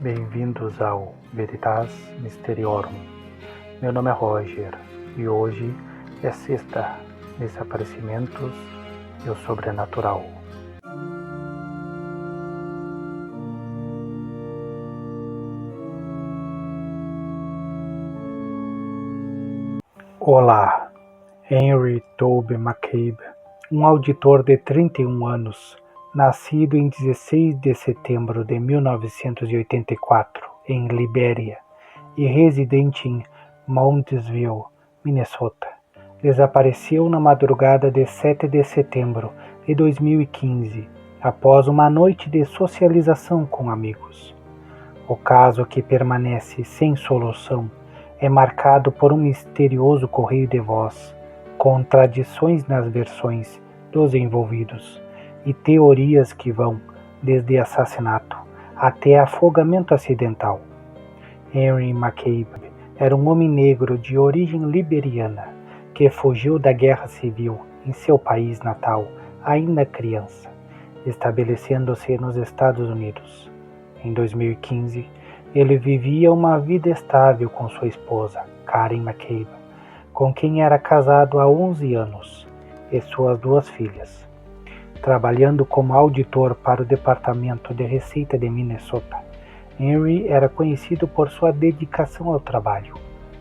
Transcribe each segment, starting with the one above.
Bem-vindos ao Veritas Mysteriorum. Meu nome é Roger e hoje é sexta, Desaparecimentos e o Sobrenatural. Olá, Henry Toby McCabe, um auditor de 31 anos, nascido em 16 de setembro de 1984, em Libéria, e residente em Moundsville, Minnesota, desapareceu na madrugada de 7 de setembro de 2015, após uma noite de socialização com amigos. O caso, que permanece sem solução, é marcado por um misterioso correio de voz, contradições nas versões dos envolvidos e teorias que vão desde assassinato até afogamento acidental. Henry McCabe era um homem negro de origem liberiana que fugiu da guerra civil em seu país natal ainda criança, estabelecendo-se nos Estados Unidos. Em 2015, ele vivia uma vida estável com sua esposa, Karen McCabe, com quem era casado há 11 anos, e suas 2 filhas. Trabalhando como auditor para o Departamento de Receita de Minnesota, Henry era conhecido por sua dedicação ao trabalho,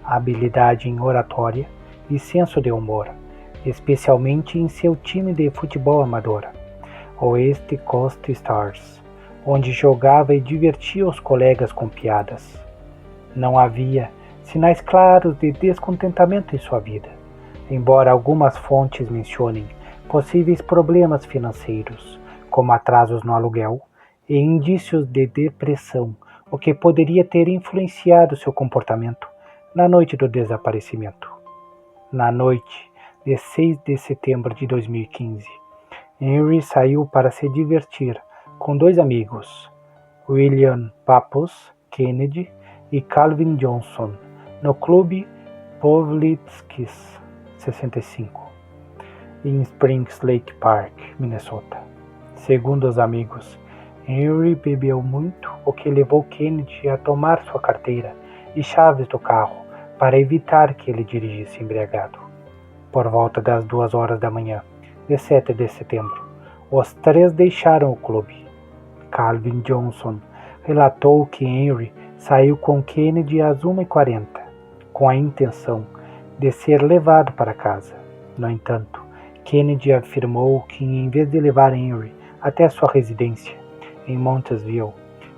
habilidade em oratória e senso de humor, especialmente em seu time de futebol amador, o East Coast Stars, onde jogava e divertia os colegas com piadas. Não havia sinais claros de descontentamento em sua vida, embora algumas fontes mencionem possíveis problemas financeiros, como atrasos no aluguel, e indícios de depressão, o que poderia ter influenciado seu comportamento na noite do desaparecimento. Na noite de 6 de setembro de 2015, Henry saiu para se divertir com 2 amigos, William Papos Kennedy e Calvin Johnson, no clube Pawlitzki's 65, em Springs Lake Park, Minnesota. Segundo os amigos, Henry bebeu muito, o que levou Kennedy a tomar sua carteira e chaves do carro para evitar que ele dirigisse embriagado. Por volta das 2 horas da manhã de 7 de setembro, os 3 deixaram o clube. Calvin Johnson relatou que Henry saiu com Kennedy às 1h40, com a intenção de ser levado para casa. No entanto, Kennedy afirmou que, em vez de levar Henry até sua residência em Moundsville,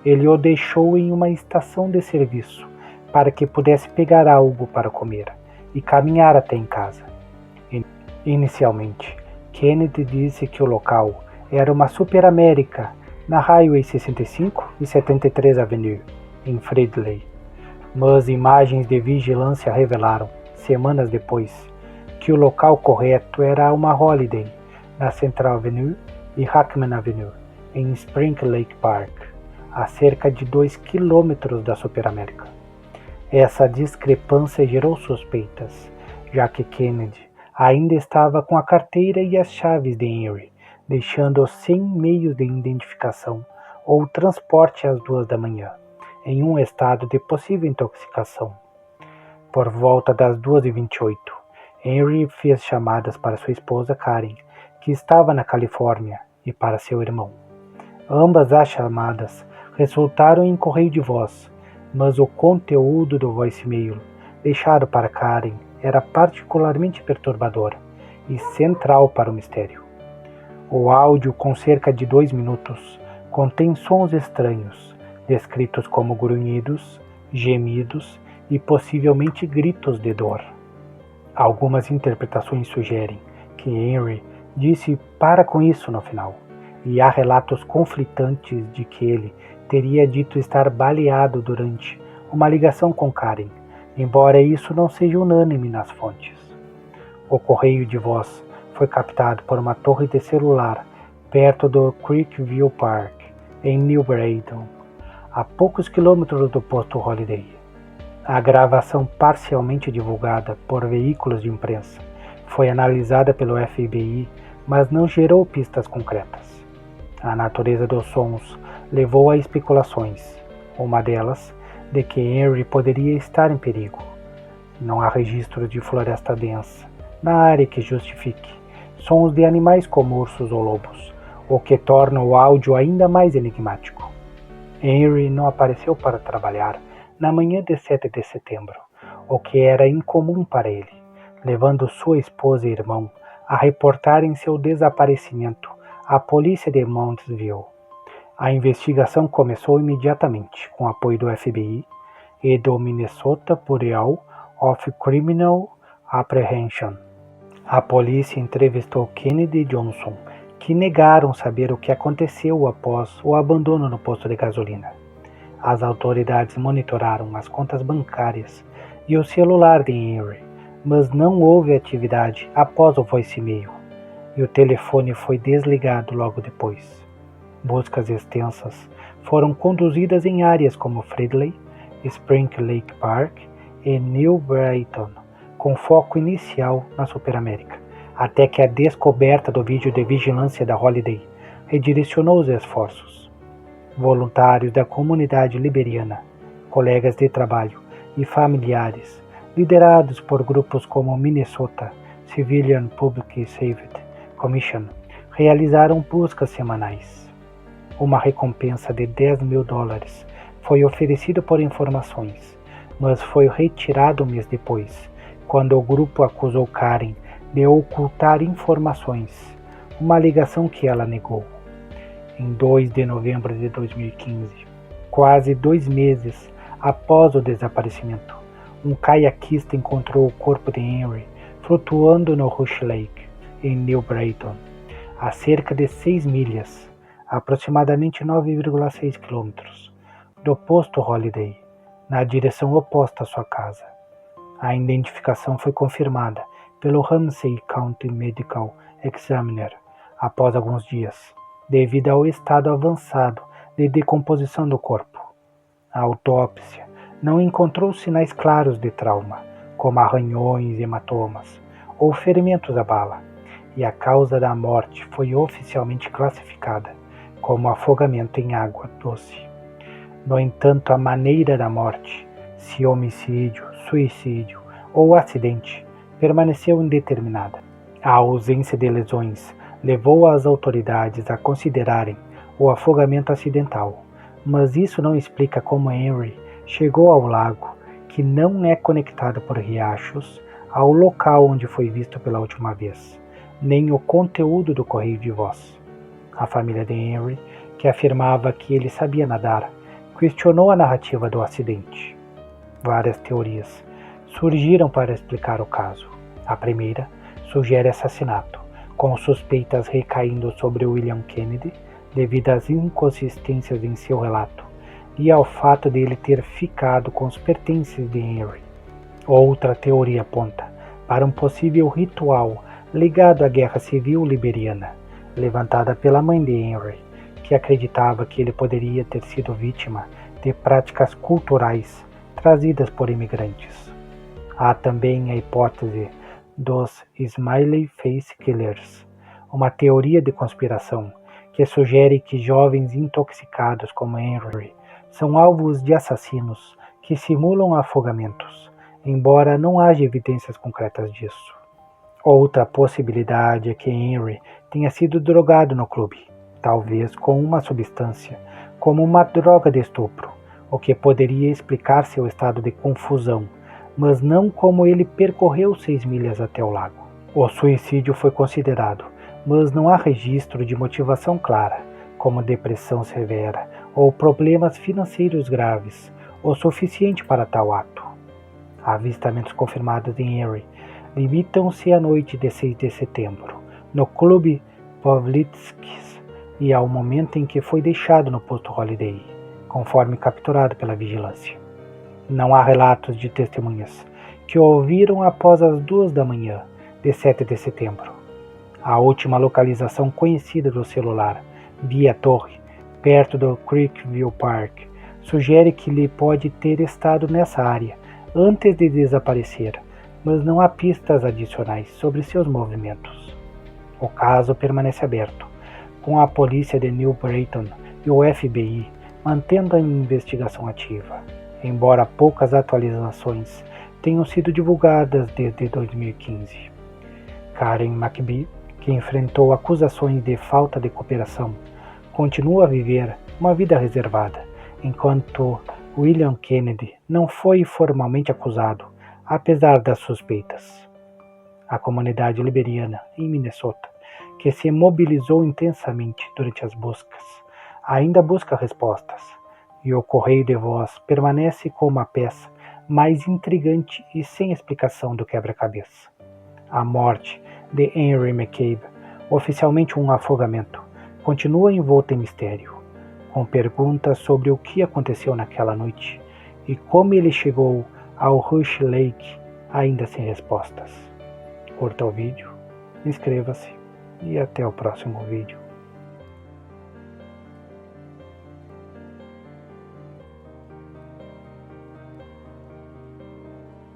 ele o deixou em uma estação de serviço para que pudesse pegar algo para comer e caminhar até em casa. Inicialmente, Kennedy disse que o local era uma Superamérica na Highway 65 e 73 Avenue, em Fridley, mas imagens de vigilância revelaram, semanas depois, que o local correto era uma Holiday, na Central Avenue e Hackman Avenue, em Spring Lake Park, a cerca de 2 quilômetros da Superamérica. Essa discrepância gerou suspeitas, já que Kennedy ainda estava com a carteira e as chaves de Henry, deixando-o sem meios de identificação ou transporte às 2 da manhã, em um estado de possível intoxicação. Por volta das 2h28, Henry fez chamadas para sua esposa Karen, que estava na Califórnia, e para seu irmão. Ambas as chamadas resultaram em correio de voz, mas o conteúdo do voicemail deixado para Karen era particularmente perturbador e central para o mistério. O áudio, com cerca de 2 minutos, contém sons estranhos, descritos como grunhidos, gemidos e possivelmente gritos de dor. Algumas interpretações sugerem que Henry disse "para com isso" no final, e há relatos conflitantes de que ele teria dito estar baleado durante uma ligação com Karen, embora isso não seja unânime nas fontes. O correio de voz foi captado por uma torre de celular perto do Creekview Park, em New Brighton, a poucos quilômetros do posto Holiday. A gravação, parcialmente divulgada por veículos de imprensa, foi analisada pelo FBI, mas não gerou pistas concretas. A natureza dos sons levou a especulações. Uma delas, de que Henry poderia estar em perigo. Não há registro de floresta densa na área que justifique sons de animais como ursos ou lobos, o que torna o áudio ainda mais enigmático. Henry não apareceu para trabalhar na manhã de 7 de setembro, o que era incomum para ele, levando sua esposa e irmão a reportarem seu desaparecimento à polícia de Moundsville. A investigação começou imediatamente com apoio do FBI e do Minnesota Bureau of Criminal Apprehension. A polícia entrevistou Kennedy e Johnson, que negaram saber o que aconteceu após o abandono no posto de gasolina. As autoridades monitoraram as contas bancárias e o celular de Henry, mas não houve atividade após o voicemail, e o telefone foi desligado logo depois. Buscas extensas foram conduzidas em áreas como Fridley, Spring Lake Park e New Brighton, com foco inicial na Superamérica, até que a descoberta do vídeo de vigilância da Holiday redirecionou os esforços. Voluntários da comunidade liberiana, colegas de trabalho e familiares, liderados por grupos como Minnesota Civilian Public Safety Commission, realizaram buscas semanais. Uma recompensa de $10.000 foi oferecida por informações, mas foi retirado um mês depois, quando o grupo acusou Karen de ocultar informações, uma alegação que ela negou. Em 2 de novembro de 2015, quase 2 meses após o desaparecimento, um caiaquista encontrou o corpo de Henry flutuando no Rush Lake, em New Brighton, a cerca de 6 milhas, aproximadamente 9,6 quilômetros, do posto Holiday, na direção oposta à sua casa. A identificação foi confirmada pelo Ramsey County Medical Examiner após alguns dias, devido ao estado avançado de decomposição do corpo. A autópsia não encontrou sinais claros de trauma, como arranhões, hematomas ou ferimentos à bala, e a causa da morte foi oficialmente classificada como afogamento em água doce. No entanto, a maneira da morte, se homicídio, suicídio ou acidente, permaneceu indeterminada. A ausência de lesões levou as autoridades a considerarem o afogamento acidental, mas isso não explica como Henry chegou ao lago, que não é conectado por riachos, ao local onde foi visto pela última vez, nem o conteúdo do correio de voz. A família de Henry, que afirmava que ele sabia nadar, questionou a narrativa do acidente. Várias teorias surgiram para explicar o caso. A primeira sugere assassinato, com suspeitas recaindo sobre William Kennedy devido às inconsistências em seu relato e ao fato de ele ter ficado com os pertences de Henry. Outra teoria aponta para um possível ritual ligado à Guerra Civil Liberiana, levantada pela mãe de Henry, que acreditava que ele poderia ter sido vítima de práticas culturais trazidas por imigrantes. Há também a hipótese dos Smiley Face Killers, uma teoria de conspiração que sugere que jovens intoxicados como Henry são alvos de assassinos que simulam afogamentos, embora não haja evidências concretas disso. Outra possibilidade é que Henry tenha sido drogado no clube, talvez com uma substância, como uma droga de estupro, o que poderia explicar seu estado de confusão, mas não como ele percorreu 6 milhas até o lago. O suicídio foi considerado, mas não há registro de motivação clara, como depressão severa ou problemas financeiros graves, o suficiente para tal ato. Avistamentos confirmados de Henry limitam-se à noite de 6 de setembro, no clube Pavlitsky's, e ao momento em que foi deixado no posto Holiday, conforme capturado pela vigilância. Não há relatos de testemunhas que o ouviram após as 2 da manhã de 7 de setembro. A última localização conhecida do celular, via torre, perto do Creekview Park, sugere que ele pode ter estado nessa área antes de desaparecer, mas não há pistas adicionais sobre seus movimentos. O caso permanece aberto, com a polícia de New Brighton e o FBI mantendo a investigação ativa, embora poucas atualizações tenham sido divulgadas desde 2015. Karen McBee, que enfrentou acusações de falta de cooperação, continua a viver uma vida reservada, enquanto William Kennedy não foi formalmente acusado, apesar das suspeitas. A comunidade liberiana em Minnesota, que se mobilizou intensamente durante as buscas, ainda busca respostas, e o correio de voz permanece como a peça mais intrigante e sem explicação do quebra-cabeça. A morte de Henry McCabe, oficialmente um afogamento, continua envolta em mistério, com perguntas sobre o que aconteceu naquela noite e como ele chegou ao Rush Lake ainda sem respostas. Curta o vídeo, inscreva-se e até o próximo vídeo.